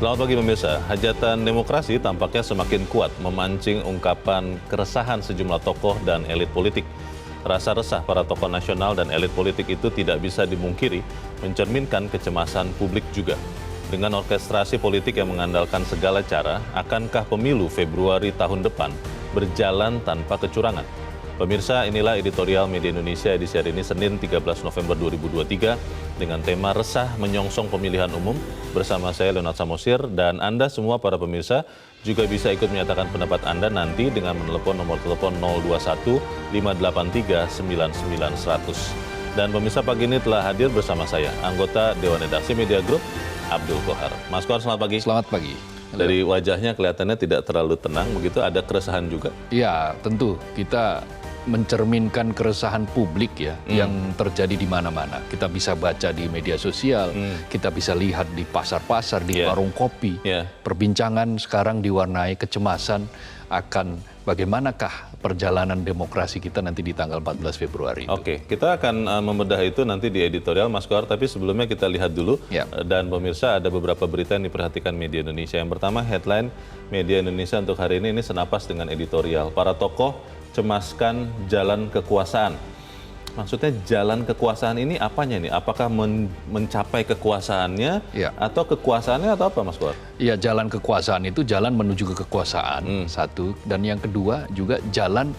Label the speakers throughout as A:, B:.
A: Selamat pagi pemirsa, hajatan demokrasi tampaknya semakin kuat memancing ungkapan keresahan sejumlah tokoh dan elit politik. Rasa resah para tokoh nasional dan elit politik itu tidak bisa dimungkiri, mencerminkan kecemasan publik juga. Dengan orkestrasi politik yang mengandalkan segala cara, akankah pemilu Februari tahun depan berjalan tanpa kecurangan? Pemirsa, inilah editorial Media Indonesia edisi hari ini Senin 13 November 2023 dengan tema Resah Menyongsong Pemilihan Umum bersama saya Leonard Samosir, dan Anda semua para pemirsa juga bisa ikut menyatakan pendapat Anda nanti dengan menelepon nomor telepon 021 583 99 100. Dan pemirsa, pagi ini telah hadir bersama saya anggota Dewan Redaksi Media Group Abdul Kohar. Mas Kohar, selamat pagi.
B: Selamat pagi.
A: Dari wajahnya kelihatannya tidak terlalu tenang, begitu ada keresahan juga?
B: Ya, tentu kita mencerminkan keresahan publik ya yang terjadi di mana-mana. Kita bisa baca di media sosial, kita bisa lihat di pasar-pasar, di warung kopi. Perbincangan sekarang diwarnai kecemasan akan bagaimanakah perjalanan demokrasi kita nanti di tanggal 14 Februari.
A: Oke, kita akan membedah itu nanti di editorial Mas Kohar, tapi sebelumnya kita lihat dulu. Dan pemirsa, ada beberapa berita yang diperhatikan Media Indonesia. Yang pertama, headline Media Indonesia untuk hari ini senapas dengan editorial. Para tokoh cemaskan jalan kekuasaan. Maksudnya jalan kekuasaan ini apanya nih? Apakah mencapai kekuasaannya atau kekuasaannya atau apa, Mas Kohar?
B: Iya, jalan kekuasaan itu jalan menuju ke kekuasaan, satu. Dan yang kedua juga jalan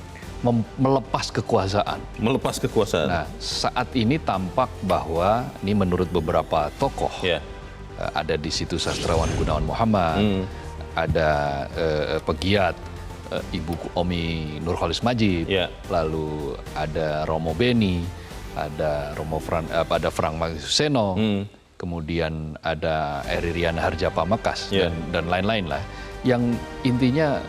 B: melepas kekuasaan. Melepas kekuasaan. Nah, saat ini tampak bahwa ini menurut beberapa tokoh, ada di situ sastrawan Gunawan Muhammad, ada pegiat Ibu Omi Nurholis Majid, lalu ada Romo Beni, ada Frank Maguseno, kemudian ada Eri Riana Harja Pamakas, dan lain-lain lah. Yang intinya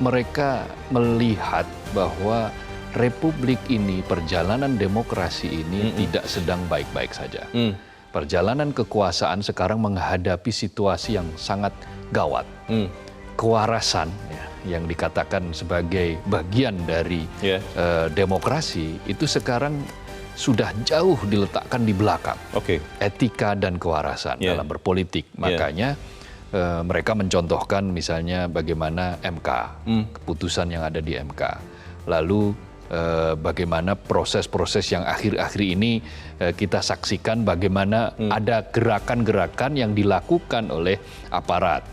B: mereka melihat bahwa republik ini, perjalanan demokrasi ini tidak sedang baik-baik saja. Perjalanan kekuasaan sekarang menghadapi situasi yang sangat gawat. Kewarasan yang dikatakan sebagai bagian dari demokrasi itu sekarang sudah jauh diletakkan di belakang. Etika dan kewarasan dalam berpolitik. Makanya mereka mencontohkan misalnya bagaimana MK, keputusan yang ada di MK. Lalu bagaimana proses-proses yang akhir-akhir ini kita saksikan, bagaimana ada gerakan-gerakan yang dilakukan oleh aparat.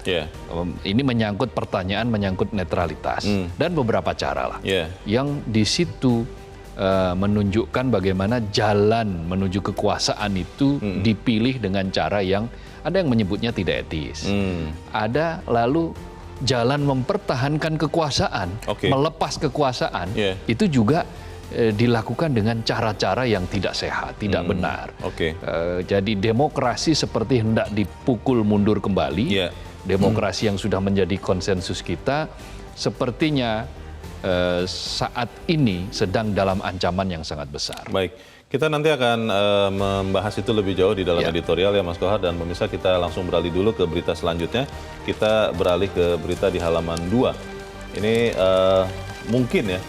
B: Ini menyangkut pertanyaan, menyangkut netralitas dan beberapa cara lah yang di situ menunjukkan bagaimana jalan menuju kekuasaan itu dipilih dengan cara yang ada yang menyebutnya tidak etis. Ada lalu jalan mempertahankan kekuasaan, melepas kekuasaan, itu juga dilakukan dengan cara-cara yang tidak sehat, tidak benar. Jadi demokrasi seperti hendak dipukul mundur kembali. Demokrasi yang sudah menjadi konsensus kita, sepertinya saat ini sedang dalam ancaman yang sangat besar.
A: Baik. Kita nanti akan membahas itu lebih jauh di dalam editorial ya Mas Kohar, dan pemirsa kita langsung beralih dulu ke berita selanjutnya. Kita beralih ke berita di halaman 2. Ini mungkin ya,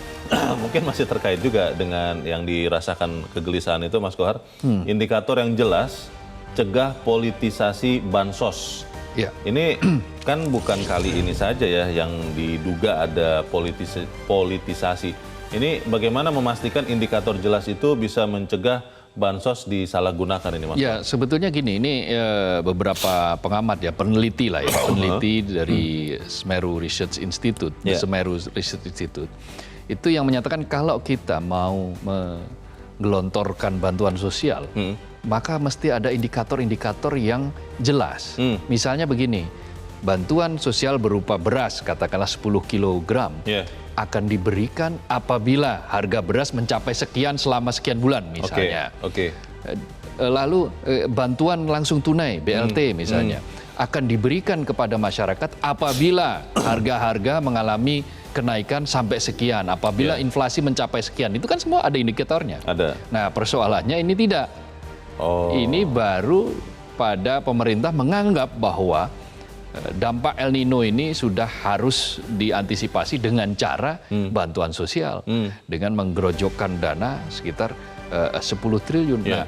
A: mungkin masih terkait juga dengan yang dirasakan kegelisahan itu Mas Kohar. Indikator yang jelas, cegah politisasi bansos. Ini kan bukan kali ini saja ya yang diduga ada politisasi. Ini bagaimana memastikan indikator jelas itu bisa mencegah bansos disalahgunakan ini, Mas?
B: Ya, sebetulnya gini, ini beberapa pengamat ya, peneliti lah ya, peneliti dari Semeru Research Institute, Semeru Research Institute, itu yang menyatakan kalau kita mau menggelontorkan bantuan sosial, maka mesti ada indikator-indikator yang jelas. Misalnya begini, bantuan sosial berupa beras, katakanlah 10 kilogram, akan diberikan apabila harga beras mencapai sekian selama sekian bulan misalnya. Lalu bantuan langsung tunai, BLT misalnya, akan diberikan kepada masyarakat apabila harga-harga mengalami kenaikan sampai sekian, apabila inflasi mencapai sekian. Itu kan semua ada indikatornya. Nah, persoalannya ini tidak. Ini baru pada pemerintah menganggap bahwa dampak El Nino ini sudah harus diantisipasi dengan cara bantuan sosial, dengan menggerojokkan dana sekitar 10 triliun. Nah,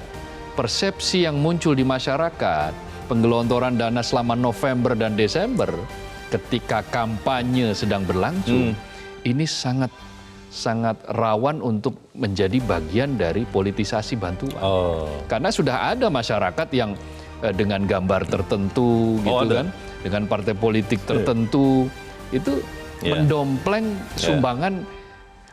B: persepsi yang muncul di masyarakat penggelontoran dana selama November dan Desember ketika kampanye sedang berlangsung, ini sangat rawan untuk menjadi bagian dari politisasi bantuan. Karena sudah ada masyarakat yang dengan gambar tertentu gitu kan, dengan partai politik tertentu itu mendompleng sumbangan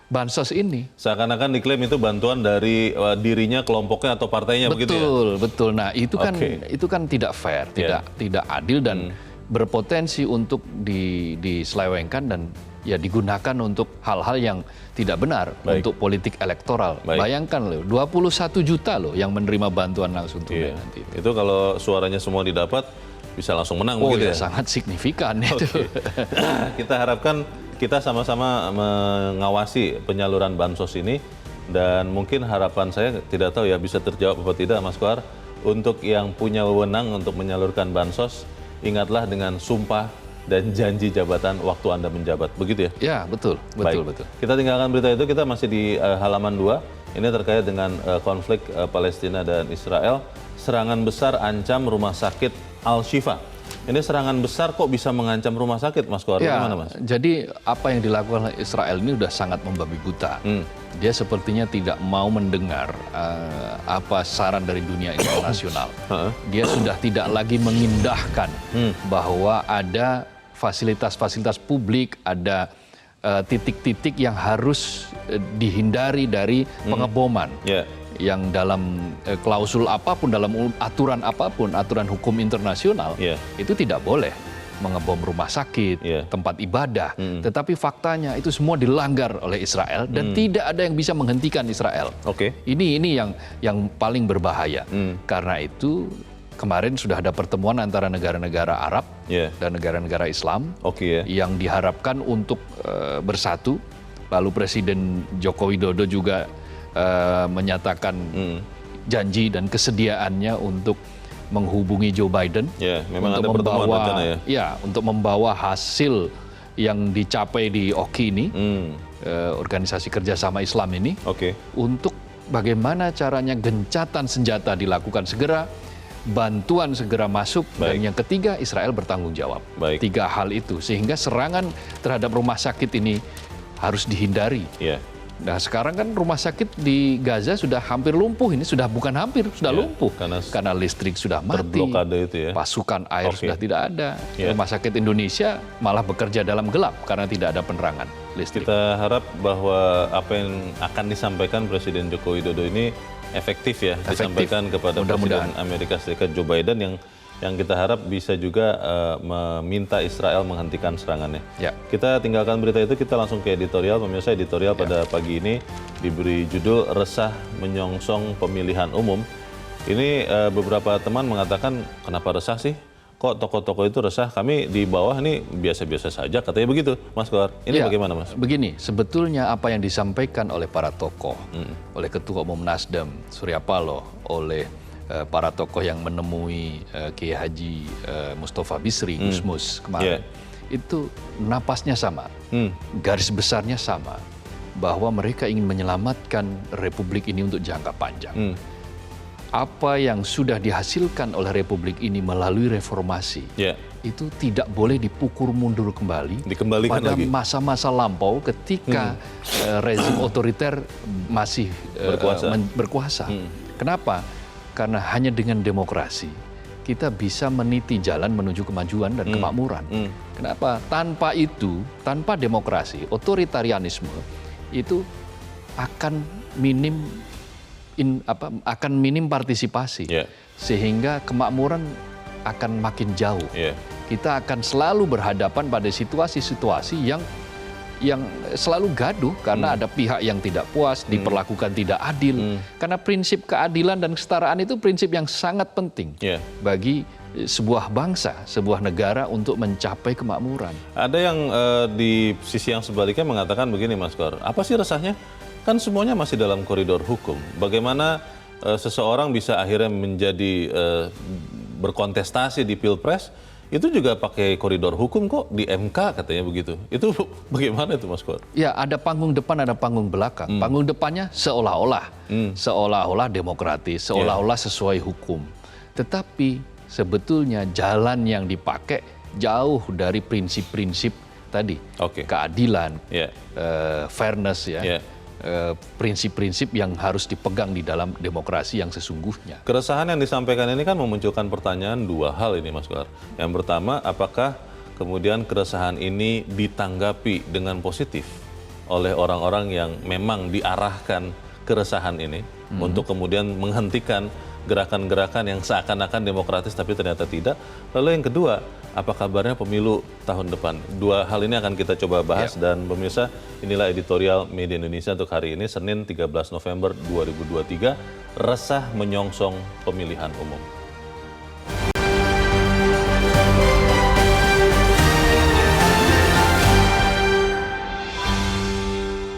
B: bansos ini. Seakan-akan
A: diklaim itu bantuan dari dirinya, kelompoknya atau partainya, begitu ya?
B: Betul. Nah, itu kan tidak fair, tidak adil dan berpotensi untuk diselewengkan dan ya digunakan untuk hal-hal yang tidak benar untuk politik elektoral. Bayangkan loh, 21 juta loh yang menerima bantuan langsung tunai nanti.
A: Itu kalau suaranya semua didapat bisa langsung menang begitu ya?
B: Sangat signifikan itu.
A: Kita harapkan kita sama-sama mengawasi penyaluran bansos ini dan mungkin harapan saya tidak tahu ya bisa terjawab apa tidak Mas Kohar, untuk yang punya wewenang untuk menyalurkan bansos, ingatlah dengan sumpah dan janji jabatan waktu Anda menjabat, begitu ya?
B: Ya, betul.
A: Kita tinggalkan berita itu, kita masih di halaman 2. Ini terkait dengan konflik Palestina dan Israel. Serangan besar ancam rumah sakit Al-Shifa. Ini serangan besar kok bisa mengancam rumah sakit, Mas Kohar? Bagaimana, Mas?
B: Jadi apa yang dilakukan oleh Israel ini sudah sangat membabi buta. Dia sepertinya tidak mau mendengar apa saran dari dunia internasional. Dia sudah tidak lagi mengindahkan bahwa ada fasilitas-fasilitas publik, ada titik-titik yang harus dihindari dari pengeboman. Yang dalam klausul apapun, dalam aturan apapun, aturan hukum internasional, itu tidak boleh mengebom rumah sakit, tempat ibadah. Tetapi faktanya itu semua dilanggar oleh Israel dan tidak ada yang bisa menghentikan Israel. Ini yang paling berbahaya. Karena itu kemarin sudah ada pertemuan antara negara-negara Arab dan negara-negara Islam yang diharapkan untuk bersatu. Lalu Presiden Joko Widodo juga menyatakan janji dan kesediaannya untuk menghubungi Joe Biden
A: memang
B: untuk
A: ada pertemuan rencana
B: untuk membawa hasil yang dicapai di OKI ini, Organisasi Kerjasama Islam ini, untuk bagaimana caranya gencatan senjata dilakukan segera, bantuan segera masuk, dan yang ketiga Israel bertanggung jawab. 3 hal itu sehingga serangan terhadap rumah sakit ini harus dihindari. Nah, sekarang kan rumah sakit di Gaza sudah hampir lumpuh, ini sudah bukan hampir, sudah lumpuh. Karena listrik sudah mati,
A: terblokade itu ya.
B: Pasukan air sudah tidak ada. Rumah sakit Indonesia malah bekerja dalam gelap karena tidak ada penerangan listrik.
A: Kita harap bahwa apa yang akan disampaikan Presiden Joko Widodo ini efektif ya, disampaikan kepada Presiden Amerika Serikat Joe Biden yang kita harap bisa juga meminta Israel menghentikan serangannya. Kita tinggalkan berita itu, kita langsung ke editorial. Pemirsa, editorial pada pagi ini diberi judul Resah Menyongsong Pemilihan Umum. Ini beberapa teman mengatakan, kenapa resah sih? Kok tokoh-tokoh itu resah? Kami di bawah ini biasa-biasa saja, katanya begitu, Mas Kohar. Ini bagaimana, Mas?
B: Begini, sebetulnya apa yang disampaikan oleh para tokoh, oleh Ketua Umum Nasdem, Surya Paloh, oleh para tokoh yang menemui Kiai Haji Mustafa Bisri, Gusmus kemarin, itu napasnya sama, garis besarnya sama, bahwa mereka ingin menyelamatkan Republik ini untuk jangka panjang. Apa yang sudah dihasilkan oleh Republik ini melalui reformasi, itu tidak boleh dipukul mundur kembali pada masa-masa lampau ketika rezim otoriter masih berkuasa. Kenapa? Karena hanya dengan demokrasi kita bisa meniti jalan menuju kemajuan dan kemakmuran. Kenapa? Tanpa itu, tanpa demokrasi, otoritarianisme itu akan minim partisipasi, sehingga kemakmuran akan makin jauh. Kita akan selalu berhadapan pada situasi-situasi yang selalu gaduh karena ada pihak yang tidak puas, diperlakukan tidak adil. Karena prinsip keadilan dan kesetaraan itu prinsip yang sangat penting bagi sebuah bangsa, sebuah negara untuk mencapai kemakmuran.
A: Ada yang di sisi yang sebaliknya mengatakan begini, Mas Kohar, apa sih resahnya? Kan semuanya masih dalam koridor hukum. Bagaimana seseorang bisa akhirnya menjadi berkontestasi di Pilpres, itu juga pakai koridor hukum kok, di MK katanya begitu. Itu bagaimana itu, Mas Kohar?
B: Ya, ada panggung depan, ada panggung belakang. Panggung depannya seolah-olah demokratis, seolah-olah sesuai hukum. Tetapi sebetulnya jalan yang dipakai jauh dari prinsip-prinsip tadi, keadilan, fairness, prinsip-prinsip yang harus dipegang di dalam demokrasi yang sesungguhnya.
A: Keresahan yang disampaikan ini kan memunculkan pertanyaan dua hal ini, Mas Kohar. Yang pertama, apakah kemudian keresahan ini ditanggapi dengan positif oleh orang-orang yang memang diarahkan keresahan ini untuk kemudian menghentikan gerakan-gerakan yang seakan-akan demokratis tapi ternyata tidak. Lalu yang kedua, apa kabarnya pemilu tahun depan? Dua hal ini akan kita coba bahas dan pemirsa, inilah editorial Media Indonesia untuk hari ini, Senin 13 November 2023, resah menyongsong pemilihan umum.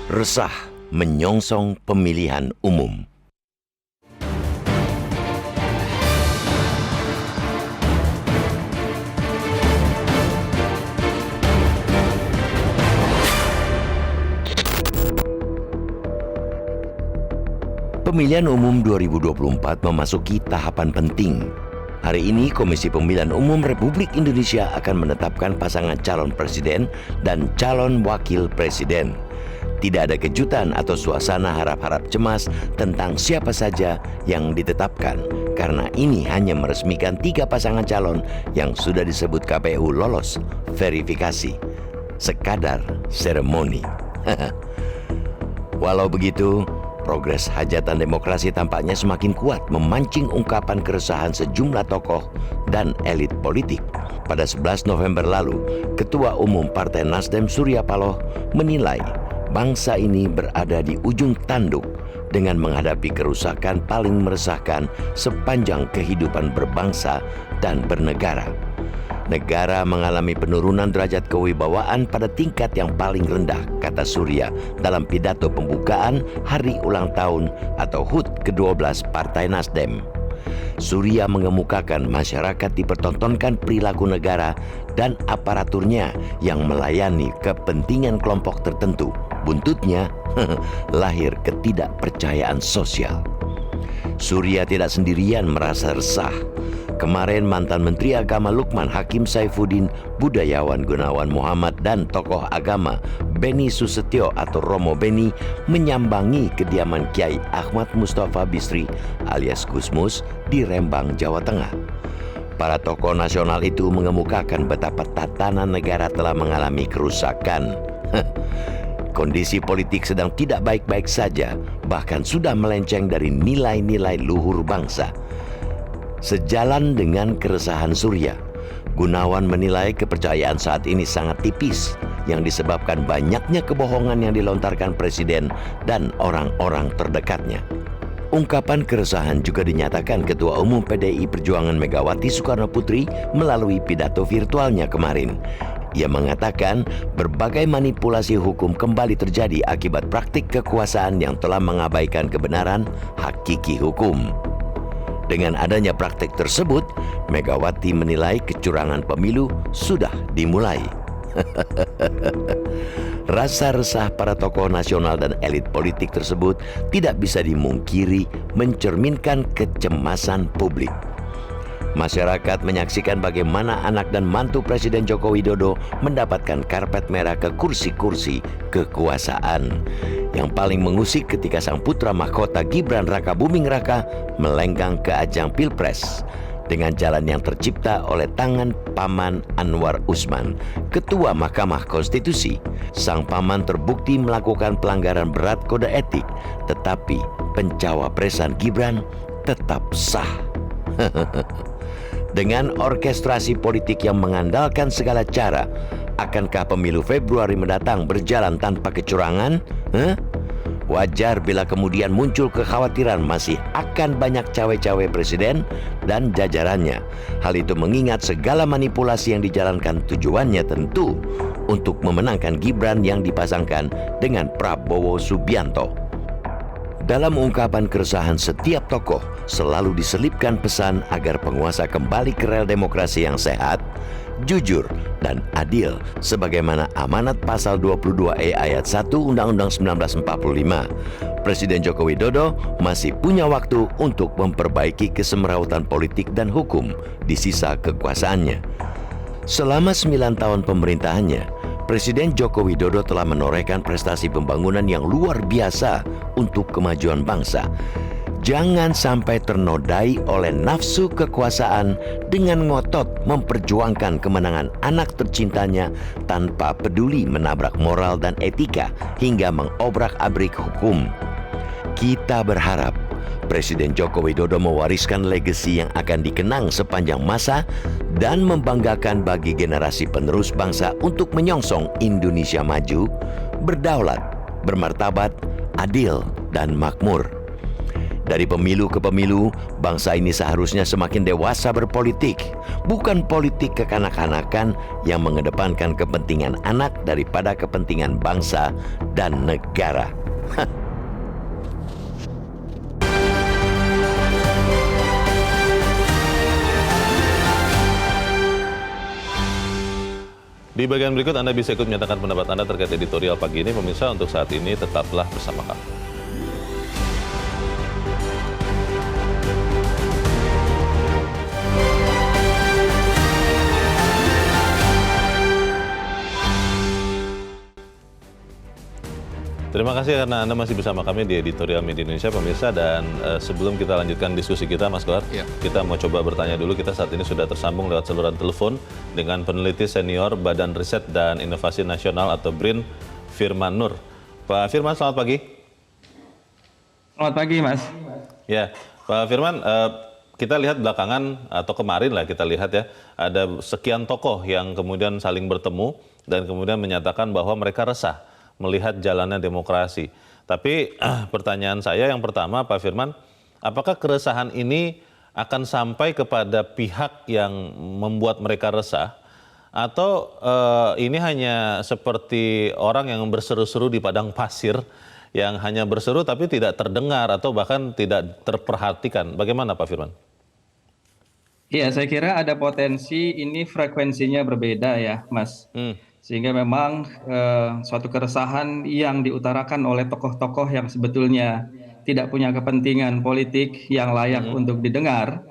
C: Resah menyongsong pemilihan umum. Pemilihan umum 2024 memasuki tahapan penting. Hari ini Komisi Pemilihan Umum Republik Indonesia akan menetapkan pasangan calon presiden dan calon wakil presiden. Tidak ada kejutan atau suasana harap-harap cemas tentang siapa saja yang ditetapkan, karena ini hanya meresmikan 3 pasangan calon yang sudah disebut KPU lolos verifikasi. Sekadar seremoni. Walau begitu, progres hajatan demokrasi tampaknya semakin kuat, memancing ungkapan keresahan sejumlah tokoh dan elit politik. Pada 11 November lalu, Ketua Umum Partai Nasdem Surya Paloh menilai bangsa ini berada di ujung tanduk dengan menghadapi kerusakan paling meresahkan sepanjang kehidupan berbangsa dan bernegara. Negara mengalami penurunan derajat kewibawaan pada tingkat yang paling rendah, kata Surya dalam pidato pembukaan Hari Ulang Tahun atau HUT ke-12 Partai Nasdem. Surya mengemukakan masyarakat dipertontonkan perilaku negara dan aparaturnya yang melayani kepentingan kelompok tertentu. Buntutnya, lahir ketidakpercayaan sosial. Surya tidak sendirian merasa resah. Kemarin mantan Menteri Agama Lukman Hakim Saifuddin, budayawan Gunawan Muhammad, dan tokoh agama Beni Susetio atau Romo Beni menyambangi kediaman Kiai Ahmad Mustafa Bisri alias Gusmus di Rembang, Jawa Tengah. Para tokoh nasional itu mengemukakan betapa tatanan negara telah mengalami kerusakan. Kondisi politik sedang tidak baik-baik saja, bahkan sudah melenceng dari nilai-nilai luhur bangsa. Sejalan dengan keresahan Surya, Gunawan menilai kepercayaan saat ini sangat tipis yang disebabkan banyaknya kebohongan yang dilontarkan Presiden dan orang-orang terdekatnya. Ungkapan keresahan juga dinyatakan Ketua Umum PDI Perjuangan Megawati Soekarnoputri melalui pidato virtualnya kemarin. Ia mengatakan berbagai manipulasi hukum kembali terjadi akibat praktik kekuasaan yang telah mengabaikan kebenaran hakiki hukum. Dengan adanya praktik tersebut, Megawati menilai kecurangan pemilu sudah dimulai. Rasa resah para tokoh nasional dan elit politik tersebut tidak bisa dimungkiri mencerminkan kecemasan publik. Masyarakat menyaksikan bagaimana anak dan mantu Presiden Joko Widodo mendapatkan karpet merah ke kursi-kursi kekuasaan. Yang paling mengusik ketika sang putra mahkota Gibran Raka Buming Raka melenggang ke ajang Pilpres dengan jalan yang tercipta oleh tangan Paman Anwar Usman, Ketua Mahkamah Konstitusi. Sang paman terbukti melakukan pelanggaran berat kode etik, tetapi pencawapresan Gibran tetap sah. Dengan orkestrasi politik yang mengandalkan segala cara, akankah pemilu Februari mendatang berjalan tanpa kecurangan? Wajar bila kemudian muncul kekhawatiran masih akan banyak cawe-cawe presiden dan jajarannya. Hal itu mengingat segala manipulasi yang dijalankan tujuannya tentu untuk memenangkan Gibran yang dipasangkan dengan Prabowo Subianto. Dalam ungkapan keresahan setiap tokoh selalu diselipkan pesan agar penguasa kembali ke rel demokrasi yang sehat, jujur, dan adil sebagaimana amanat pasal 22E ayat 1 Undang-Undang 1945. Presiden Joko Widodo masih punya waktu untuk memperbaiki kesemerawutan politik dan hukum di sisa kekuasaannya. Selama 9 tahun pemerintahannya, Presiden Joko Widodo telah menorehkan prestasi pembangunan yang luar biasa untuk kemajuan bangsa. Jangan sampai ternodai oleh nafsu kekuasaan dengan ngotot memperjuangkan kemenangan anak tercintanya tanpa peduli menabrak moral dan etika hingga mengobrak-abrik hukum. Kita berharap Presiden Joko Widodo mewariskan legasi yang akan dikenang sepanjang masa dan membanggakan bagi generasi penerus bangsa untuk menyongsong Indonesia maju, berdaulat, bermartabat, adil, dan makmur. Dari pemilu ke pemilu, bangsa ini seharusnya semakin dewasa berpolitik, bukan politik kekanak-kanakan yang mengedepankan kepentingan anak daripada kepentingan bangsa dan negara.
A: Di bagian berikut Anda bisa ikut menyatakan pendapat Anda terkait editorial pagi ini. Pemirsa, untuk saat ini tetaplah bersama kami. Terima kasih karena Anda masih bersama kami di Editorial Media Indonesia, pemirsa. Dan sebelum kita lanjutkan diskusi kita, Mas Kohar, kita mau coba bertanya dulu. Kita saat ini sudah tersambung lewat saluran telepon dengan peneliti senior Badan Riset dan Inovasi Nasional atau BRIN, Firman Nur. Pak Firman, selamat pagi.
D: Selamat pagi, Mas.
A: Ya, Pak Firman, kita lihat belakangan atau kemarin lah kita lihat ya, ada sekian tokoh yang kemudian saling bertemu dan kemudian menyatakan bahwa mereka resah melihat jalannya demokrasi. Tapi pertanyaan saya yang pertama, Pak Firman, apakah keresahan ini akan sampai kepada pihak yang membuat mereka resah, atau ini hanya seperti orang yang berseru-seru di padang pasir, yang hanya berseru tapi tidak terdengar atau bahkan tidak terperhatikan? Bagaimana Pak Firman?
D: Iya, saya kira ada potensi ini frekuensinya berbeda ya, Mas. Sehingga memang suatu keresahan yang diutarakan oleh tokoh-tokoh yang sebetulnya tidak punya kepentingan politik yang layak untuk didengar.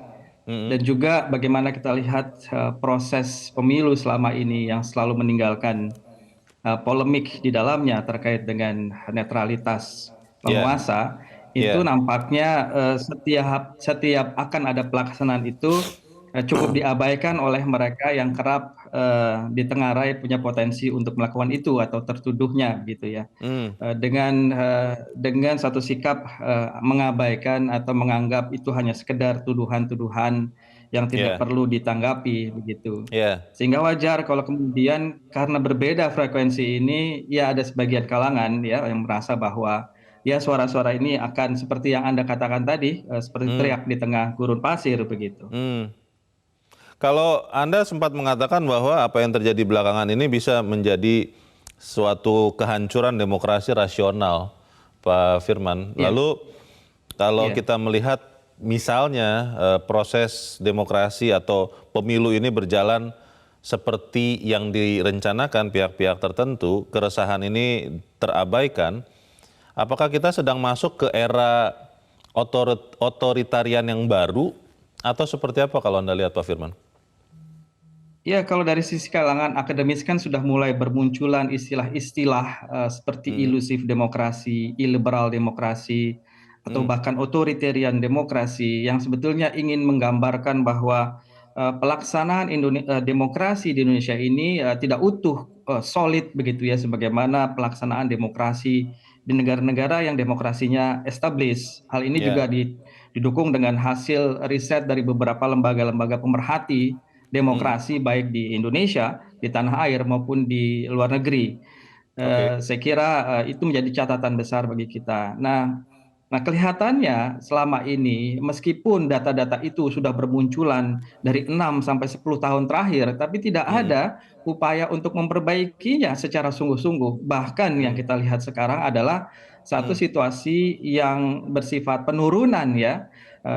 D: Dan juga bagaimana kita lihat proses pemilu selama ini yang selalu meninggalkan polemik di dalamnya terkait dengan netralitas penguasa. Itu nampaknya setiap akan ada pelaksanaan itu cukup diabaikan oleh mereka yang kerap ditengarai punya potensi untuk melakukan itu atau tertuduhnya gitu ya. Dengan satu sikap mengabaikan atau menganggap itu hanya sekedar tuduhan-tuduhan yang tidak perlu ditanggapi begitu. Sehingga wajar kalau kemudian karena berbeda frekuensi ini, ya ada sebagian kalangan ya yang merasa bahwa ya suara-suara ini akan seperti yang Anda katakan tadi, seperti teriak di tengah gurun pasir begitu.
A: Kalau Anda sempat mengatakan bahwa apa yang terjadi belakangan ini bisa menjadi suatu kehancuran demokrasi rasional, Pak Firman. Lalu kalau kita melihat misalnya proses demokrasi atau pemilu ini berjalan seperti yang direncanakan pihak-pihak tertentu, keresahan ini terabaikan, apakah kita sedang masuk ke era otoritarian yang baru atau seperti apa kalau Anda lihat Pak Firman?
D: Ya, kalau dari sisi kalangan akademis kan sudah mulai bermunculan istilah-istilah seperti ilusif demokrasi, illiberal demokrasi, atau bahkan authoritarian demokrasi yang sebetulnya ingin menggambarkan bahwa pelaksanaan demokrasi di Indonesia ini tidak utuh, solid begitu ya, sebagaimana pelaksanaan demokrasi di negara-negara yang demokrasinya established. Hal ini juga didukung dengan hasil riset dari beberapa lembaga-lembaga pemerhati demokrasi baik di Indonesia, di tanah air maupun di luar negeri. Saya kira itu menjadi catatan besar bagi kita. Nah, kelihatannya selama ini meskipun data-data itu sudah bermunculan dari 6 sampai 10 tahun terakhir, tapi tidak ada upaya untuk memperbaikinya secara sungguh-sungguh. Bahkan yang kita lihat sekarang adalah satu situasi yang bersifat penurunan ya,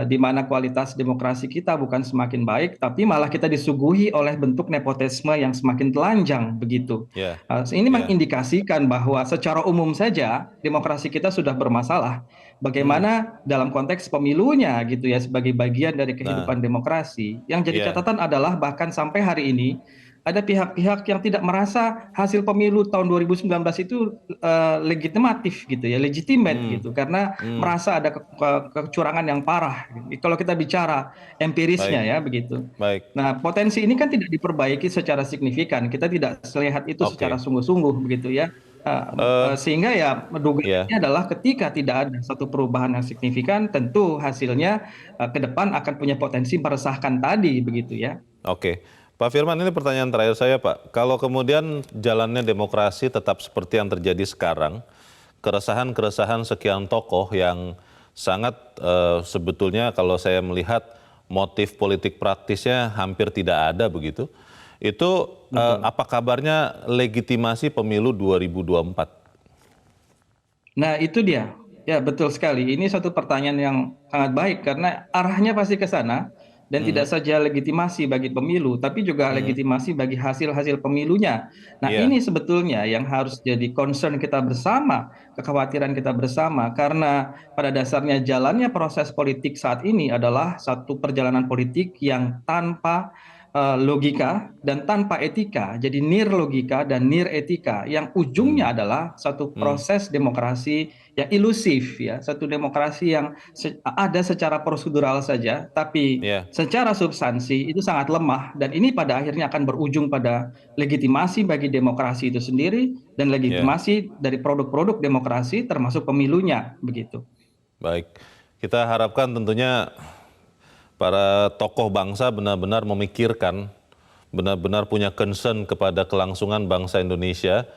D: di mana kualitas demokrasi kita bukan semakin baik, tapi malah kita disuguhi oleh bentuk nepotisme yang semakin telanjang begitu. Ini mengindikasikan bahwa secara umum saja demokrasi kita sudah bermasalah. Bagaimana dalam konteks pemilunya gitu ya, sebagai bagian dari kehidupan demokrasi. Yang jadi catatan adalah bahkan sampai hari ini ada pihak-pihak yang tidak merasa hasil pemilu tahun 2019 itu legitimatif gitu ya, legitimate gitu, karena merasa ada kecurangan yang parah. Kalau kita bicara empirisnya ya begitu. Nah, potensi ini kan tidak diperbaiki secara signifikan. Kita tidak melihat itu secara sungguh-sungguh begitu ya. Sehingga ya dugaannya adalah ketika tidak ada satu perubahan yang signifikan, tentu hasilnya ke depan akan punya potensi meresahkan tadi begitu ya.
A: Oke. Pak Firman, ini pertanyaan terakhir saya, Pak. Kalau kemudian jalannya demokrasi tetap seperti yang terjadi sekarang, keresahan-keresahan sekian tokoh yang sangat sebetulnya kalau saya melihat motif politik praktisnya hampir tidak ada begitu, itu apa kabarnya legitimasi pemilu 2024?
D: Nah itu dia, ya betul sekali. Ini satu pertanyaan yang sangat baik karena arahnya pasti ke sana. Dan tidak saja legitimasi bagi pemilu, tapi juga legitimasi bagi hasil-hasil pemilunya. Nah ini sebetulnya yang harus jadi concern kita bersama, kekhawatiran kita bersama. Karena pada dasarnya jalannya proses politik saat ini adalah satu perjalanan politik yang tanpa logika dan tanpa etika. Jadi nir logika dan nir etika yang ujungnya adalah satu proses demokrasi yang ilusif ya, satu demokrasi yang ada secara prosedural saja, tapi secara substansi itu sangat lemah, dan ini pada akhirnya akan berujung pada legitimasi bagi demokrasi itu sendiri dan legitimasi dari produk-produk demokrasi termasuk pemilunya begitu.
A: Baik, kita harapkan tentunya para tokoh bangsa benar-benar memikirkan, benar-benar punya concern kepada kelangsungan bangsa Indonesia,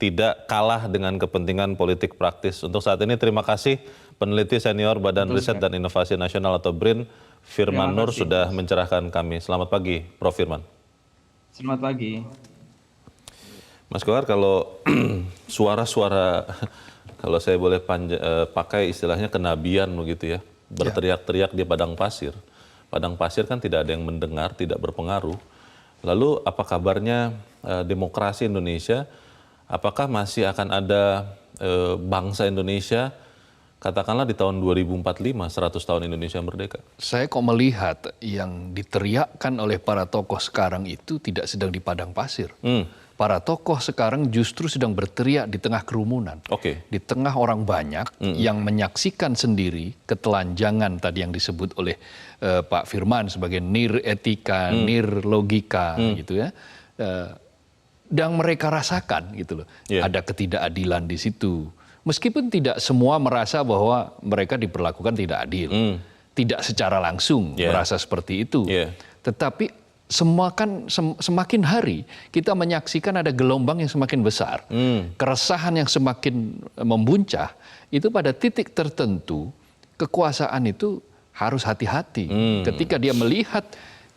A: tidak kalah dengan kepentingan politik praktis. Untuk saat ini terima kasih peneliti senior Badan Riset dan Inovasi Nasional atau BRIN, Firman Nur sudah mencerahkan kami. Selamat pagi, Prof. Firman.
D: Selamat pagi.
A: Mas Kohar, kalau suara-suara, kalau saya boleh pakai istilahnya kenabian begitu ya, berteriak-teriak di padang pasir. Padang pasir kan tidak ada yang mendengar, tidak berpengaruh. Lalu apa kabarnya demokrasi Indonesia? Apakah masih akan ada bangsa Indonesia, katakanlah di tahun 2045, 100 tahun Indonesia merdeka?
B: Saya kok melihat yang diteriakkan oleh para tokoh sekarang itu tidak sedang di padang pasir. Para tokoh sekarang justru sedang berteriak di tengah kerumunan. Di tengah orang banyak yang menyaksikan sendiri ketelanjangan tadi yang disebut oleh Pak Firman sebagai nir etika, nir logika gitu ya. Dan mereka rasakan gitu loh. Ada ketidakadilan di situ. Meskipun tidak semua merasa bahwa mereka diperlakukan tidak adil. Tidak secara langsung merasa seperti itu. Tetapi semakin hari kita menyaksikan ada gelombang yang semakin besar. Keresahan yang semakin membuncah. Itu pada titik tertentu kekuasaan itu harus hati-hati. Ketika dia melihat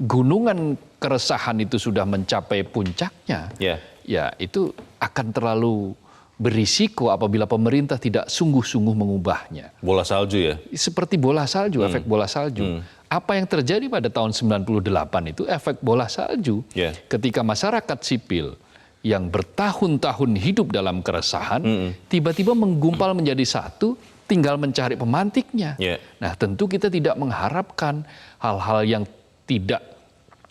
B: gunungan keresahan itu sudah mencapai puncaknya, ya itu akan terlalu berisiko apabila pemerintah tidak sungguh-sungguh mengubahnya.
A: Bola salju ya?
B: Seperti bola salju, efek bola salju. Apa yang terjadi pada tahun 98 itu efek bola salju. Ketika masyarakat sipil yang bertahun-tahun hidup dalam keresahan, tiba-tiba menggumpal menjadi satu, tinggal mencari pemantiknya. Nah tentu kita tidak mengharapkan hal-hal yang tidak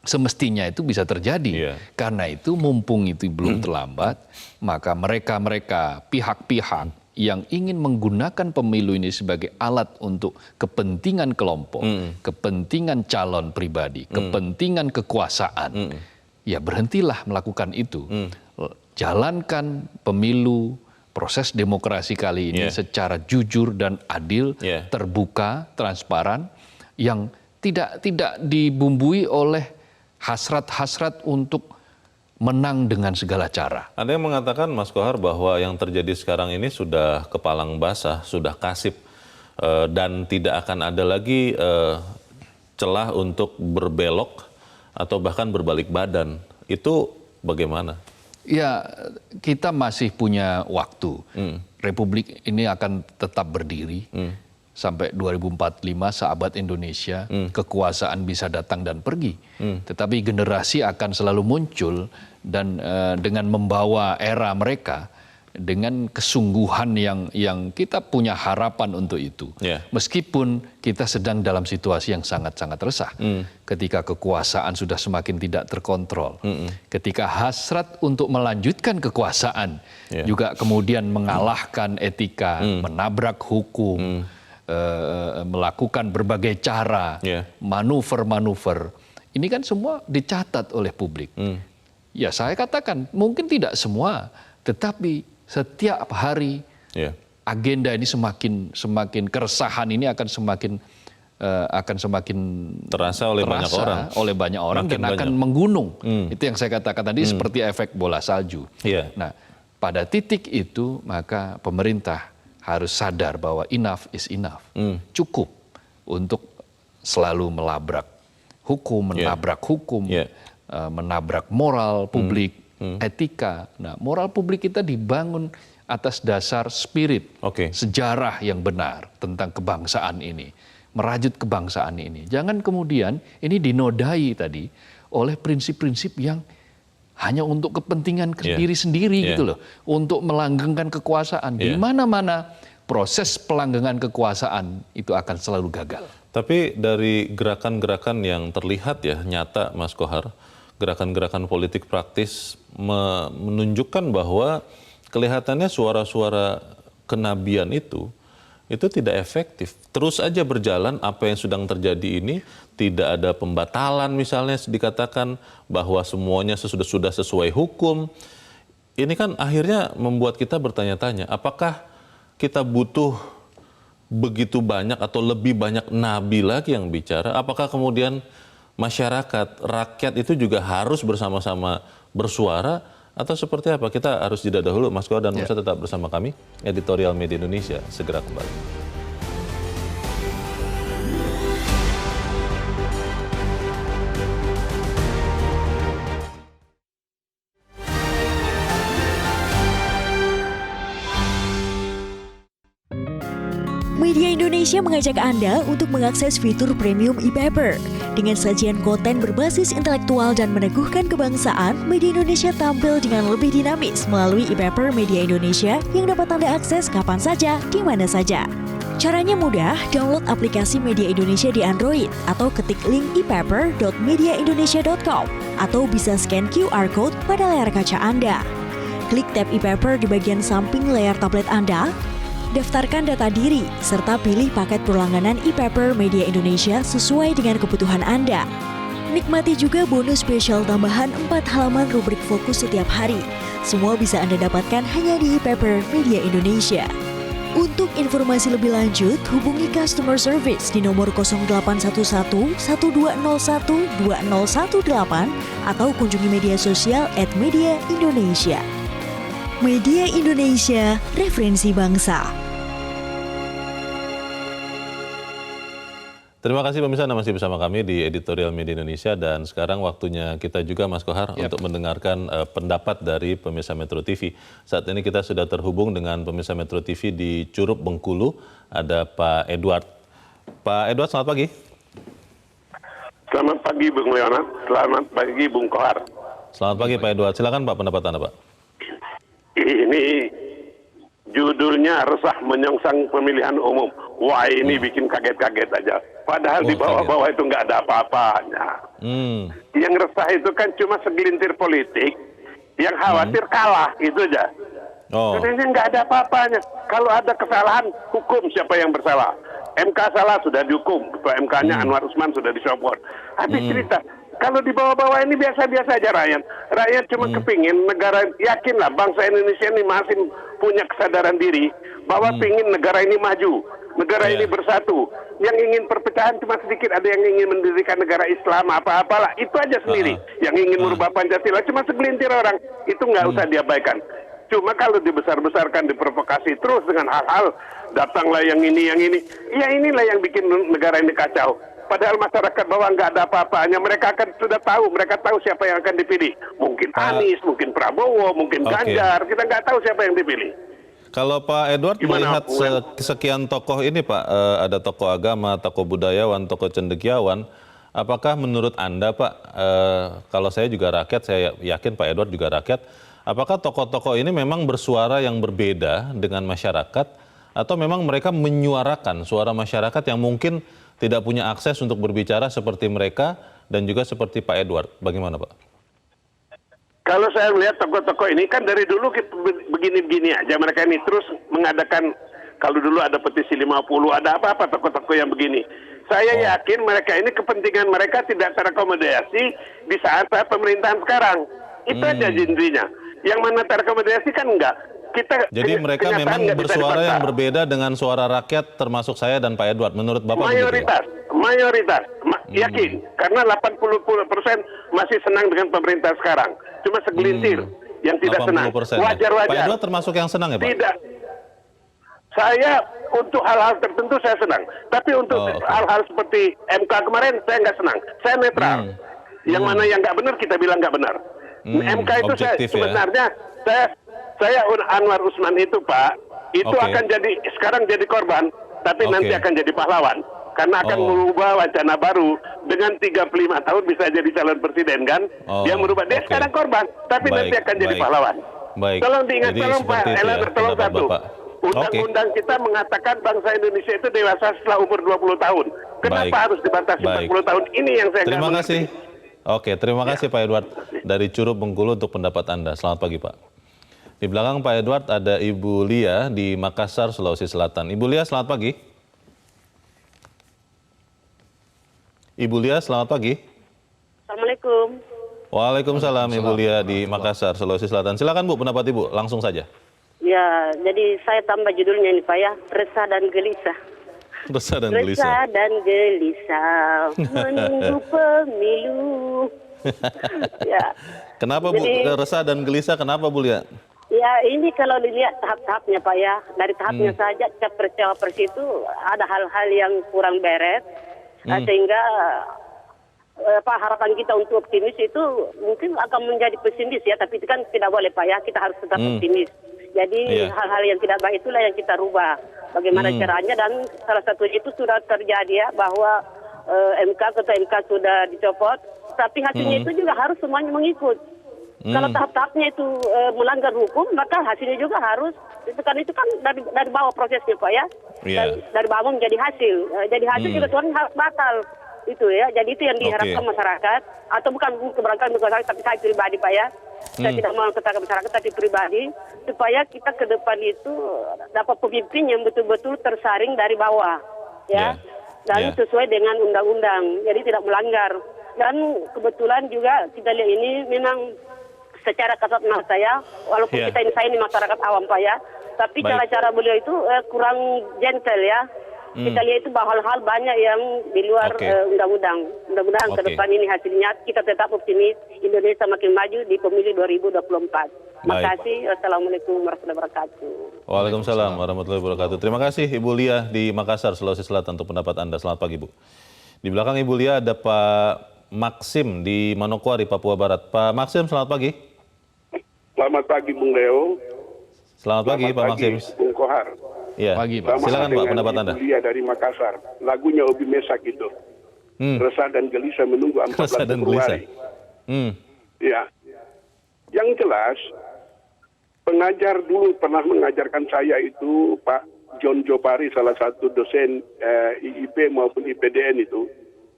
B: semestinya itu bisa terjadi. Karena itu mumpung itu belum terlambat, maka mereka-mereka, pihak-pihak yang ingin menggunakan pemilu ini sebagai alat untuk kepentingan kelompok, kepentingan calon pribadi, kepentingan kekuasaan, ya berhentilah melakukan itu. Jalankan pemilu, proses demokrasi kali ini secara jujur dan adil, terbuka, transparan, yang tidak dibumbui oleh hasrat-hasrat untuk menang dengan segala cara.
A: Ada yang mengatakan, Mas Kohar, bahwa yang terjadi sekarang ini sudah kepalang basah, sudah kasib, dan tidak akan ada lagi celah untuk berbelok atau bahkan berbalik badan. Itu bagaimana?
B: Ya, kita masih punya waktu. Republik ini akan tetap berdiri. sampai 2045 seabad Indonesia, kekuasaan bisa datang dan pergi. Tetapi generasi akan selalu muncul dan dengan membawa era mereka dengan kesungguhan yang kita punya harapan untuk itu. Meskipun kita sedang dalam situasi yang sangat-sangat resah. Ketika kekuasaan sudah semakin tidak terkontrol. Ketika hasrat untuk melanjutkan kekuasaan juga kemudian mengalahkan etika, menabrak hukum, melakukan berbagai cara, manuver-manuver. Ini kan semua dicatat oleh publik. Ya saya katakan mungkin tidak semua, tetapi setiap hari agenda ini semakin keresahan ini akan semakin
A: terasa oleh banyak orang
B: dan akan menggunung. Itu yang saya katakan tadi seperti efek bola salju. Nah, pada titik itu maka pemerintah harus sadar bahwa enough is enough. Cukup untuk selalu melabrak hukum, menabrak moral publik, etika. Nah, moral publik kita dibangun atas dasar spirit, sejarah yang benar tentang kebangsaan ini, merajut kebangsaan ini. Jangan kemudian ini dinodai tadi oleh prinsip-prinsip yang hanya untuk kepentingan diri sendiri gitu loh, untuk melanggengkan kekuasaan. Di mana-mana proses pelanggengan kekuasaan itu akan selalu gagal.
A: Tapi dari gerakan-gerakan yang terlihat nyata Mas Kohar, gerakan-gerakan politik praktis menunjukkan bahwa kelihatannya suara-suara kenabian itu tidak efektif. Terus aja berjalan apa yang sedang terjadi ini, tidak ada pembatalan misalnya dikatakan bahwa semuanya sudah sesuai hukum. Ini kan akhirnya membuat kita bertanya-tanya, apakah kita butuh begitu banyak atau lebih banyak nabi lagi yang bicara? Apakah kemudian masyarakat, rakyat itu juga harus bersama-sama bersuara atau seperti apa? Kita harus jeda dahulu, Mas Kohar dan Musa tetap bersama kami. Editorial Media Indonesia segera kembali.
E: Media Indonesia mengajak Anda untuk mengakses fitur premium e-paper. Dengan sajian konten berbasis intelektual dan meneguhkan kebangsaan, Media Indonesia tampil dengan lebih dinamis melalui e-paper Media Indonesia yang dapat Anda akses kapan saja, di mana saja. Caranya mudah, download aplikasi Media Indonesia di Android atau ketik link e-paper.mediaindonesia.com atau bisa scan QR Code pada layar kaca Anda. Klik tab e-paper di bagian samping layar tablet Anda, daftarkan data diri, serta pilih paket berlangganan e-paper Media Indonesia sesuai dengan kebutuhan Anda. Nikmati juga bonus spesial tambahan 4 halaman rubrik fokus setiap hari. Semua bisa Anda dapatkan hanya di e-paper Media Indonesia. Untuk informasi lebih lanjut, hubungi customer service di nomor 0811 1201 2018 atau kunjungi media sosial @Media Indonesia. Media Indonesia, referensi bangsa.
A: Terima kasih pemirsa, Anda masih bersama kami di Editorial Media Indonesia dan sekarang waktunya kita juga Mas Kohar untuk mendengarkan pendapat dari pemirsa Metro TV. Saat ini kita sudah terhubung dengan pemirsa Metro TV di Curup, Bengkulu, ada Pak Edward. Pak Edward, selamat pagi.
F: Selamat pagi Bung Leonard, selamat pagi Bung Kohar.
A: Selamat pagi Pak Edward, silakan Pak pendapat Anda Pak.
F: Ini judulnya resah menyongsong pemilihan umum. Wah ini bikin kaget-kaget aja. Padahal di bawah-bawah itu nggak ada apa-apanya. Yang resah itu kan cuma segelintir politik yang khawatir kalah, itu aja. Sebenarnya nggak ada apa-apanya. Kalau ada kesalahan, hukum siapa yang bersalah. MK salah sudah dihukum. Ketua MK-nya Anwar Usman sudah disopor. Habis cerita. Kalau di bawah-bawah ini biasa-biasa aja rakyat. Rakyat cuma kepingin negara, yakinlah bangsa Indonesia ini masih punya kesadaran diri bahwa pingin negara ini maju, negara ini bersatu. Yang ingin perpecahan cuma sedikit, ada yang ingin mendirikan negara Islam, apa-apalah. Itu aja sendiri. Yang ingin merubah Pancasila cuma segelintir orang. Itu nggak usah diabaikan. Cuma kalau dibesar-besarkan, diprovokasi terus dengan hal-hal, datanglah yang ini, ya inilah yang bikin negara ini kacau. Padahal masyarakat bawah nggak ada apa-apanya, mereka mereka tahu siapa yang akan dipilih. Mungkin Anies, mungkin Prabowo, mungkin Ganjar, kita nggak tahu siapa yang dipilih.
A: Kalau Pak Edward
F: Gimana,
A: melihat sekian tokoh ini Pak, ada tokoh agama, tokoh budayawan, tokoh cendekiawan, apakah menurut Anda Pak, kalau saya juga rakyat, saya yakin Pak Edward juga rakyat, apakah tokoh-tokoh ini memang bersuara yang berbeda dengan masyarakat, atau memang mereka menyuarakan suara masyarakat yang mungkin tidak punya akses untuk berbicara seperti mereka dan juga seperti Pak Edward? Bagaimana Pak?
F: Kalau saya melihat tokoh-tokoh ini kan dari dulu begini-begini aja, mereka ini terus mengadakan, kalau dulu ada petisi 50, ada apa-apa tokoh-tokoh yang begini. Saya yakin mereka ini kepentingan mereka tidak terakomodasi di saat pemerintahan sekarang. Itu aja intinya. Yang mana terakomodasi kan enggak.
A: Jadi mereka memang bersuara yang berbeda dengan suara rakyat, termasuk saya dan Pak Edward. Menurut Bapak
F: mayoritas, yakin. Karena 80% masih senang dengan pemerintah sekarang. Cuma segelintir yang tidak senang. Wajar-wajar.
A: Pak Edward termasuk yang senang ya Pak?
F: Tidak. Saya untuk hal-hal tertentu saya senang. Tapi untuk hal-hal seperti MK kemarin saya nggak senang. Saya netral. Yang mana yang nggak benar kita bilang nggak benar. MK itu sebenarnya saya Anwar Usman itu Pak, itu akan sekarang jadi korban, tapi nanti akan jadi pahlawan. Karena akan merubah wacana baru dengan 35 tahun bisa jadi calon presiden kan. Dia merubah, dia sekarang korban, tapi nanti akan jadi pahlawan. Tolong diingat, tolong Pak Elander, tolong satu. Undang-undang kita mengatakan bangsa Indonesia itu dewasa setelah umur 20 tahun. Kenapa harus dibatasi 40 tahun? Ini yang saya
A: Terima kasih. Terima kasih Pak Edward dari Curup Bengkulu untuk pendapat Anda. Selamat pagi Pak. Di belakang Pak Edward ada Ibu Lia di Makassar, Sulawesi Selatan. Ibu Lia, selamat pagi. Ibu Lia, selamat pagi.
G: Assalamualaikum.
A: Waalaikumsalam, Ibu Lia di Makassar, Sulawesi Selatan. Silakan Bu, pendapat Ibu, langsung saja.
G: Ya, jadi saya tambah judulnya ini Pak ya, resah dan gelisah.
A: Resah dan gelisah.
G: Resah dan gelisah menunggu pemilu. Ya.
A: Kenapa Bu, resah dan gelisah, kenapa Bu Lia?
G: Ya, ini kalau dilihat tahap-tahapnya Pak ya, dari tahapnya saja capres-cawapres itu ada hal-hal yang kurang beres. Sehingga harapan kita untuk optimis itu mungkin akan menjadi pesimis ya, tapi itu kan tidak boleh Pak ya, kita harus tetap optimis. Jadi hal-hal yang tidak baik itulah yang kita rubah. Bagaimana caranya, dan salah satunya itu sudah terjadi ya, bahwa ketua MK sudah dicopot, tapi hasilnya itu juga harus semuanya mengikut. Kalau tahap-tahapnya itu melanggar hukum, maka hasilnya juga harus, itu kan dari bawah prosesnya Pak ya, dari bawah menjadi hasil. Jadi hasil juga Tuhan harus batal itu ya. Jadi itu yang diharapkan masyarakat, atau bukan keberangkatan masyarakat, tapi saya pribadi Pak ya. Saya tidak mau katakan masyarakat, tapi pribadi, supaya kita ke depan itu dapat pemimpin yang betul-betul tersaring dari bawah ya, dan sesuai dengan undang-undang, jadi tidak melanggar. Dan kebetulan juga kita lihat ini memang secara kasat mata ya, walaupun saya ini masyarakat awam Pak ya, tapi cara-cara beliau itu kurang gentle ya. Kita lihat itu bahwa hal-hal banyak yang di luar undang-undang. Mudah-mudahan ke depan ini hasilnya kita tetap optimis, Indonesia makin maju di pemilu 2024. Terima kasih. Assalamualaikum warahmatullahi wabarakatuh.
A: Waalaikumsalam warahmatullahi wabarakatuh. Terima kasih Ibu Lia di Makassar, Sulawesi Selatan untuk pendapat Anda. Selamat pagi Bu. Di belakang Ibu Lia ada Pak Maksim di Manokwari, Papua Barat. Pak Maksim, selamat pagi.
H: Selamat pagi Bung Leo.
A: Selamat pagi Pak Maksim.
H: Bung Kohar.
A: Iya. Silakan Pak, pendapat Anda.
H: Ibu Lia dari Makassar. Lagunya Obi Mesak itu. Resah dan gelisah menunggu 14 Februari. Ya. Yang jelas, pengajar dulu pernah mengajarkan saya itu Pak John Jopari, salah satu dosen IIP maupun IPDN itu.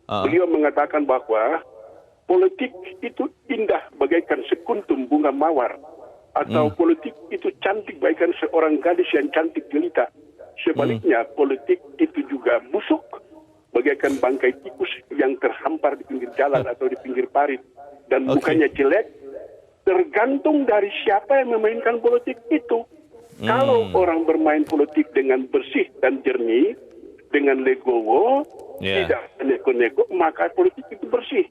H: Beliau mengatakan bahwa politik itu indah bagaikan sekuntum bunga mawar. Atau politik itu cantik bagaikan seorang gadis yang cantik jelita. Sebaliknya politik itu juga busuk bagaikan bangkai tikus yang terhampar di pinggir jalan atau di pinggir parit. Dan bukannya jelek, tergantung dari siapa yang memainkan politik itu. Kalau orang bermain politik dengan bersih dan jernih, dengan legowo, tidak neko-neko, maka politik itu bersih.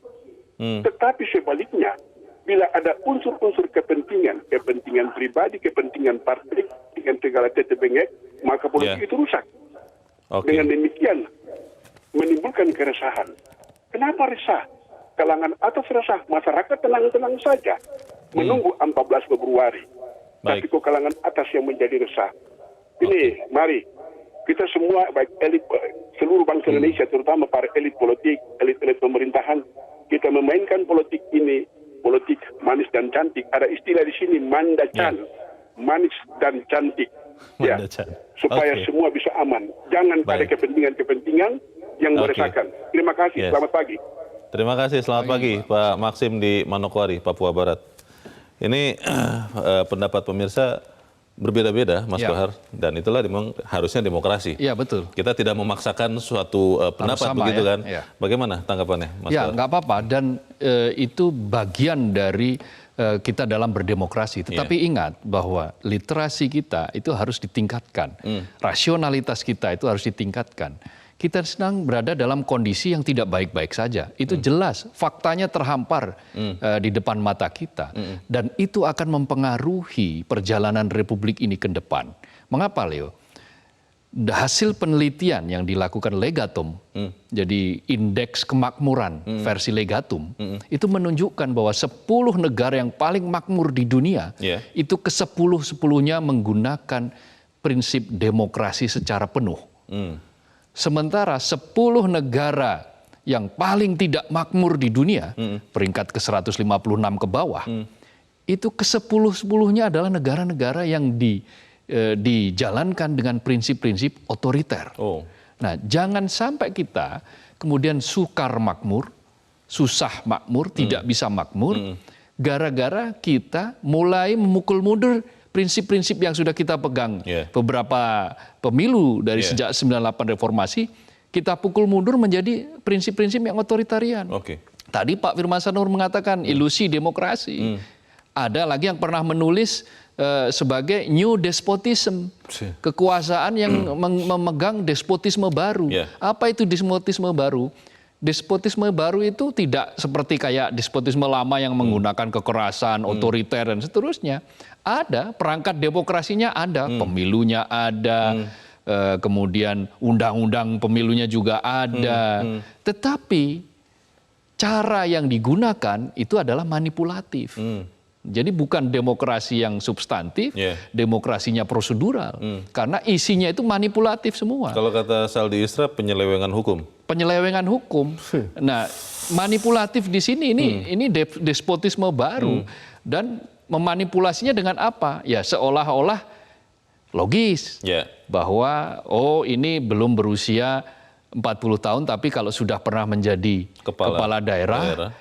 H: Tetapi sebaliknya, bila ada unsur-unsur kepentingan pribadi, kepentingan partai, dengan segala tetebengek, maka politik itu rusak. Dengan demikian, menimbulkan keresahan. Kenapa resah? Kalangan atas resah, masyarakat tenang-tenang saja. Menunggu 14 Februari. Tapi kok kalangan atas yang menjadi resah. Ini, mari kita semua baik elit seluruh bangsa Indonesia, terutama para elit politik, elit-elit pemerintahan, kita memainkan politik ini, politik manis dan cantik. Ada istilah di sini mandacan, manis dan cantik. Ya, supaya semua bisa aman. Jangan pada kepentingan-kepentingan yang meresahkan. Terima kasih. Selamat pagi.
A: Terima kasih. Selamat pagi, Pak Maxim di Manokwari, Papua Barat. Ini pendapat pemirsa berbeda-beda, Mas Kohar, dan itulah memang harusnya demokrasi.
B: Iya, betul.
A: Kita tidak memaksakan suatu pendapat
B: sama,
A: begitu kan.
B: Bagaimana
A: tanggapannya, Mas
B: Ya,
A: Kohar?
B: nggak apa-apa, dan itu bagian dari kita dalam berdemokrasi. Tetapi ingat bahwa literasi kita itu harus ditingkatkan. Rasionalitas kita itu harus ditingkatkan. Kita sedang berada dalam kondisi yang tidak baik-baik saja. Itu jelas, faktanya terhampar di depan mata kita. Dan itu akan mempengaruhi perjalanan Republik ini ke depan. Mengapa, Leo? Hasil penelitian yang dilakukan Legatum, jadi indeks kemakmuran versi Legatum, itu menunjukkan bahwa 10 negara yang paling makmur di dunia, itu ke-10-10-nya menggunakan prinsip demokrasi secara penuh. Sementara 10 negara yang paling tidak makmur di dunia, peringkat ke-156 ke bawah, itu ke-10-10-nya adalah negara-negara yang dijalankan dengan prinsip-prinsip otoriter. Nah, jangan sampai kita kemudian sukar makmur, susah makmur, tidak bisa makmur, gara-gara kita mulai memukul mundur prinsip-prinsip yang sudah kita pegang beberapa pemilu dari sejak 98 reformasi, kita pukul mundur menjadi prinsip-prinsip yang otoritarian. Tadi Pak Firman Sanur mengatakan ilusi demokrasi. Ada lagi yang pernah menulis sebagai new despotism, kekuasaan yang memegang despotisme baru. Apa itu despotisme baru? Despotisme baru itu tidak seperti kayak despotisme lama yang menggunakan kekerasan, otoriter dan seterusnya. Ada perangkat demokrasinya, ada pemilunya, ada kemudian undang-undang pemilunya juga ada. Tetapi cara yang digunakan itu adalah manipulatif. Jadi bukan demokrasi yang substantif, demokrasinya prosedural. Karena isinya itu manipulatif semua.
A: Kalau kata Saldi Isra, penyelewengan hukum.
B: Penyelewengan hukum. Nah, manipulatif di sini ini despotisme baru. Dan memanipulasinya dengan apa? Ya seolah-olah logis. Bahwa ini belum berusia 40 tahun, tapi kalau sudah pernah menjadi kepala daerah.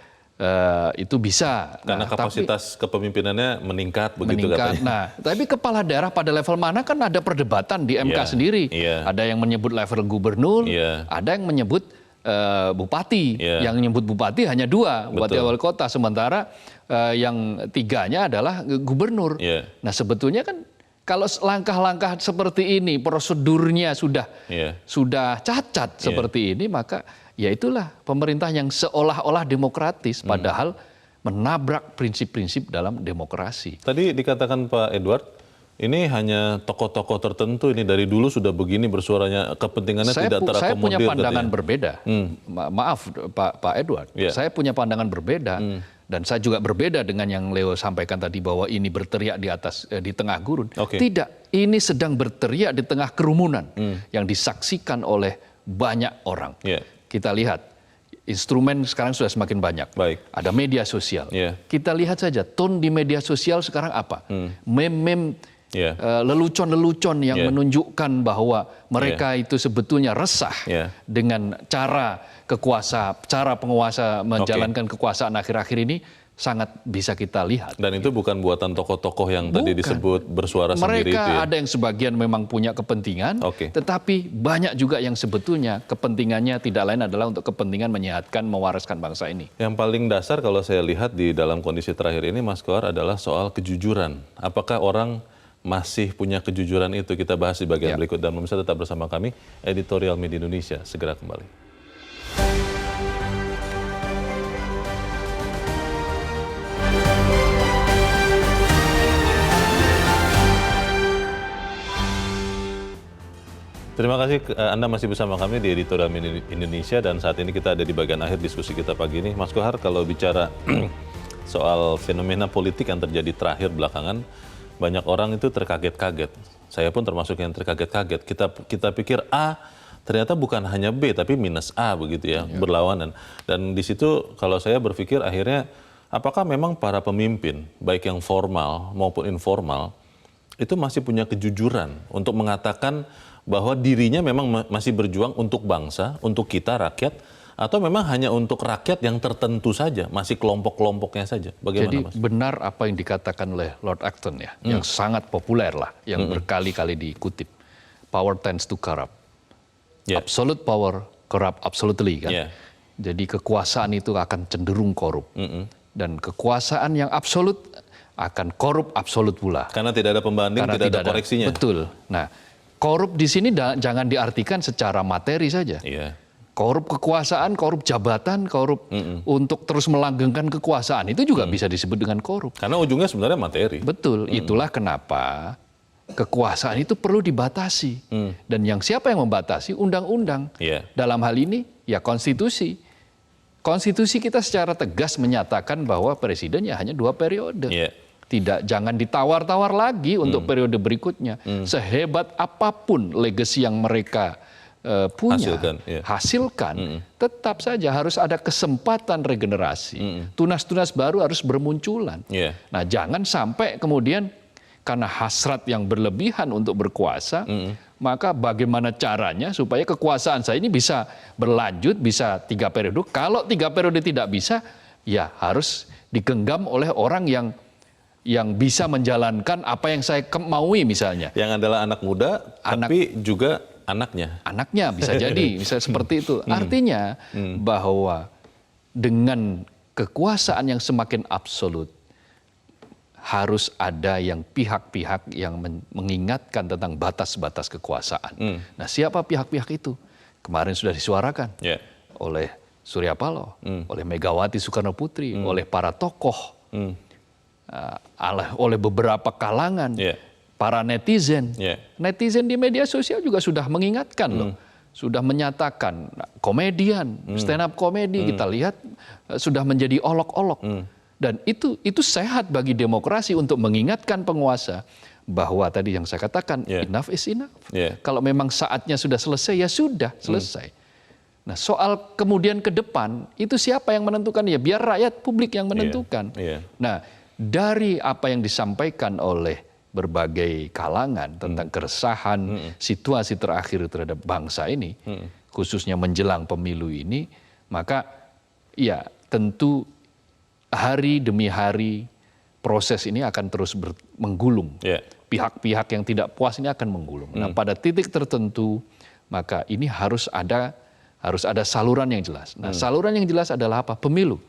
B: Itu bisa.
A: Karena kapasitas kepemimpinannya meningkat begitu katanya.
B: Nah, tapi kepala daerah pada level mana kan ada perdebatan di MK sendiri. Ada yang menyebut level gubernur, ada yang menyebut bupati. Yang menyebut bupati hanya 2, bupati wali kota. Sementara yang 3-nya adalah gubernur. Nah, sebetulnya kan kalau langkah-langkah seperti ini, prosedurnya sudah cacat seperti ini, maka ya itulah pemerintah yang seolah-olah demokratis, padahal menabrak prinsip-prinsip dalam demokrasi.
A: Tadi dikatakan Pak Edward, ini hanya tokoh-tokoh tertentu, ini dari dulu sudah begini bersuaranya, kepentingannya tidak terakomodir.
B: Saya punya pandangan berbeda. Maaf Pak Edward, saya punya pandangan berbeda. Dan saya juga berbeda dengan yang Leo sampaikan tadi bahwa ini berteriak di tengah gurun. Tidak, ini sedang berteriak di tengah kerumunan yang disaksikan oleh banyak orang. Kita lihat, instrumen sekarang sudah semakin banyak. Ada media sosial. Kita lihat saja, tone di media sosial sekarang apa? Meme-meme, lelucon-lelucon yang menunjukkan bahwa mereka itu sebetulnya resah dengan cara penguasa menjalankan kekuasaan akhir-akhir ini. Sangat bisa kita lihat.
A: Dan itu bukan buatan tokoh-tokoh yang tadi disebut bersuara sendiri itu ya?
B: Mereka ada yang sebagian memang punya kepentingan, tetapi banyak juga yang sebetulnya kepentingannya tidak lain adalah untuk kepentingan menyehatkan, mewariskan bangsa ini.
A: Yang paling dasar kalau saya lihat di dalam kondisi terakhir ini, Mas Kohar, adalah soal kejujuran. Apakah orang masih punya kejujuran itu? Kita bahas di bagian berikut, dan pemirsa tetap bersama kami, Editorial Media Indonesia segera kembali. Terima kasih Anda masih bersama kami di Editorial Media Indonesia, dan saat ini kita ada di bagian akhir diskusi kita pagi ini. Mas Kohar, kalau bicara soal fenomena politik yang terjadi terakhir belakangan, banyak orang itu terkaget-kaget Saya pun termasuk yang terkaget-kaget. Kita pikir A, ternyata bukan hanya B tapi minus A begitu ya, berlawanan. Dan di situ kalau saya berpikir akhirnya apakah memang para pemimpin baik yang formal maupun informal itu masih punya kejujuran untuk mengatakan bahwa dirinya memang masih berjuang untuk bangsa, untuk kita rakyat, atau memang hanya untuk rakyat yang tertentu saja, masih kelompok-kelompoknya saja. Bagaimana,
B: Jadi
A: Mas?
B: benar apa yang dikatakan oleh Lord Acton ya, yang sangat populer lah, yang berkali-kali dikutip. Power tends to corrupt. Absolute power corrupt absolutely kan. Jadi kekuasaan itu akan cenderung korup. Dan kekuasaan yang absolut akan korup absolut pula.
A: Karena tidak ada pembanding, tidak ada koreksinya.
B: Betul. Nah, korup di sini jangan diartikan secara materi saja. Korup kekuasaan, korup jabatan, korup untuk terus melanggengkan kekuasaan itu juga bisa disebut dengan korup.
A: Karena ujungnya sebenarnya materi.
B: Betul, itulah kenapa kekuasaan itu perlu dibatasi. Dan siapa yang membatasi? Undang-undang. Dalam hal ini ya konstitusi. Konstitusi kita secara tegas menyatakan bahwa presiden ya hanya 2 periode. Jangan ditawar-tawar lagi untuk periode berikutnya. Sehebat apapun legasi yang mereka punya, hasilkan, tetap saja harus ada kesempatan regenerasi. Tunas-tunas baru harus bermunculan. Nah, jangan sampai kemudian karena hasrat yang berlebihan untuk berkuasa, maka bagaimana caranya supaya kekuasaan saya ini bisa berlanjut, bisa 3 periode. Kalau 3 periode tidak bisa, ya harus digenggam oleh orang yang bisa menjalankan apa yang saya maui misalnya.
A: Yang adalah anak muda, tapi juga anaknya. Anaknya
B: bisa jadi, bisa seperti itu. Artinya bahwa dengan kekuasaan yang semakin absolut, harus ada yang pihak-pihak yang mengingatkan tentang batas-batas kekuasaan. Nah, siapa pihak-pihak itu? Kemarin sudah disuarakan oleh Surya Paloh, oleh Megawati Soekarno Putri, oleh para tokoh, oleh beberapa kalangan, para netizen. Netizen di media sosial juga sudah mengingatkan loh. Sudah menyatakan komedian, stand up komedi kita lihat sudah menjadi olok-olok. Dan itu sehat bagi demokrasi untuk mengingatkan penguasa bahwa tadi yang saya katakan enough is enough. Kalau memang saatnya sudah selesai, ya sudah selesai. Nah, soal kemudian ke depan itu siapa yang menentukan? Ya biar rakyat publik yang menentukan. Nah, dari apa yang disampaikan oleh berbagai kalangan tentang keresahan situasi terakhir terhadap bangsa ini, khususnya menjelang pemilu ini, maka ya tentu hari demi hari proses ini akan terus menggulung. Pihak-pihak yang tidak puas ini akan menggulung. Nah, pada titik tertentu maka ini harus ada saluran yang jelas. Nah, saluran yang jelas adalah apa? Pemilu.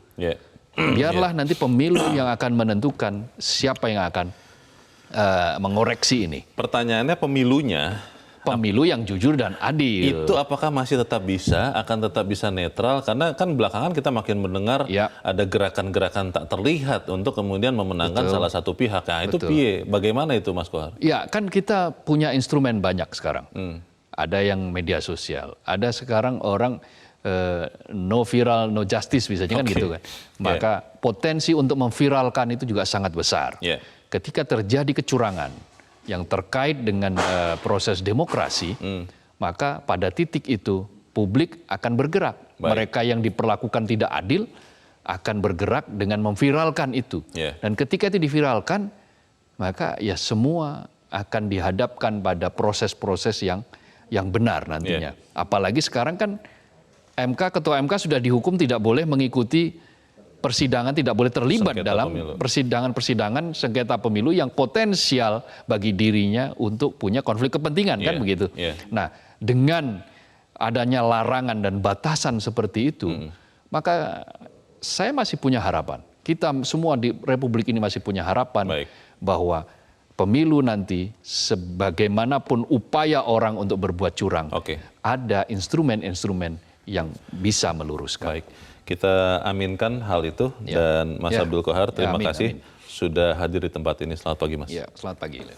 B: Biarlah nanti pemilu yang akan menentukan siapa yang akan mengoreksi ini.
A: Pertanyaannya
B: pemilu yang jujur dan adil.
A: Itu apakah masih akan tetap bisa netral? Karena kan belakangan kita makin mendengar ada gerakan-gerakan tak terlihat untuk kemudian memenangkan salah satu pihak. Nah, itu bagaimana itu, Mas Kohar?
B: Ya, kan kita punya instrumen banyak sekarang. Ada yang media sosial, ada sekarang orang no viral, no justice misalnya kan gitu kan. Maka potensi untuk memviralkan itu juga sangat besar. Ketika terjadi kecurangan yang terkait dengan proses demokrasi, maka pada titik itu publik akan bergerak. Mereka yang diperlakukan tidak adil akan bergerak dengan memviralkan itu. Dan ketika itu diviralkan, maka ya semua akan dihadapkan pada proses-proses yang benar nantinya. Apalagi sekarang kan ketua MK sudah dihukum tidak boleh mengikuti persidangan, tidak boleh terlibat dalam persidangan sengketa pemilu yang potensial bagi dirinya untuk punya konflik kepentingan, kan begitu. Nah, dengan adanya larangan dan batasan seperti itu, maka saya masih punya harapan. Kita semua di Republik ini masih punya harapan bahwa pemilu nanti sebagaimanapun upaya orang untuk berbuat curang, ada instrumen-instrumen yang bisa meluruskan.
A: Kita aminkan hal itu dan Mas Abdul Kohar, terima kasih sudah hadir di tempat ini. Selamat pagi, Mas.
B: Selamat pagi, Leo.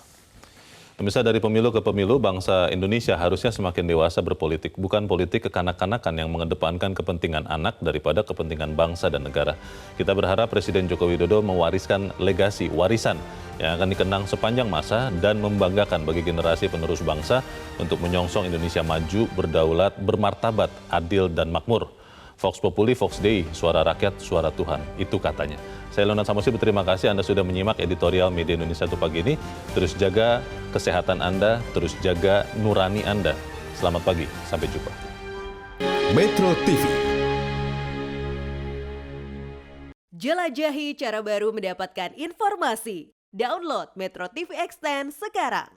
A: Pemirsa, dari pemilu ke pemilu, bangsa Indonesia harusnya semakin dewasa berpolitik, bukan politik kekanak-kanakan yang mengedepankan kepentingan anak daripada kepentingan bangsa dan negara. Kita berharap Presiden Joko Widodo mewariskan legasi, warisan yang akan dikenang sepanjang masa dan membanggakan bagi generasi penerus bangsa untuk menyongsong Indonesia maju, berdaulat, bermartabat, adil, dan makmur. Vox Populi, Vox Dei, suara rakyat, suara Tuhan. Itu katanya. Saya Leonard Samusi berterima kasih Anda sudah menyimak editorial Media Indonesia untuk pagi ini. Terus jaga kesehatan Anda, terus jaga nurani Anda. Selamat pagi, sampai jumpa.
I: Metro TV.
J: Jelajahi cara baru mendapatkan informasi. Download Metro TV Extend sekarang.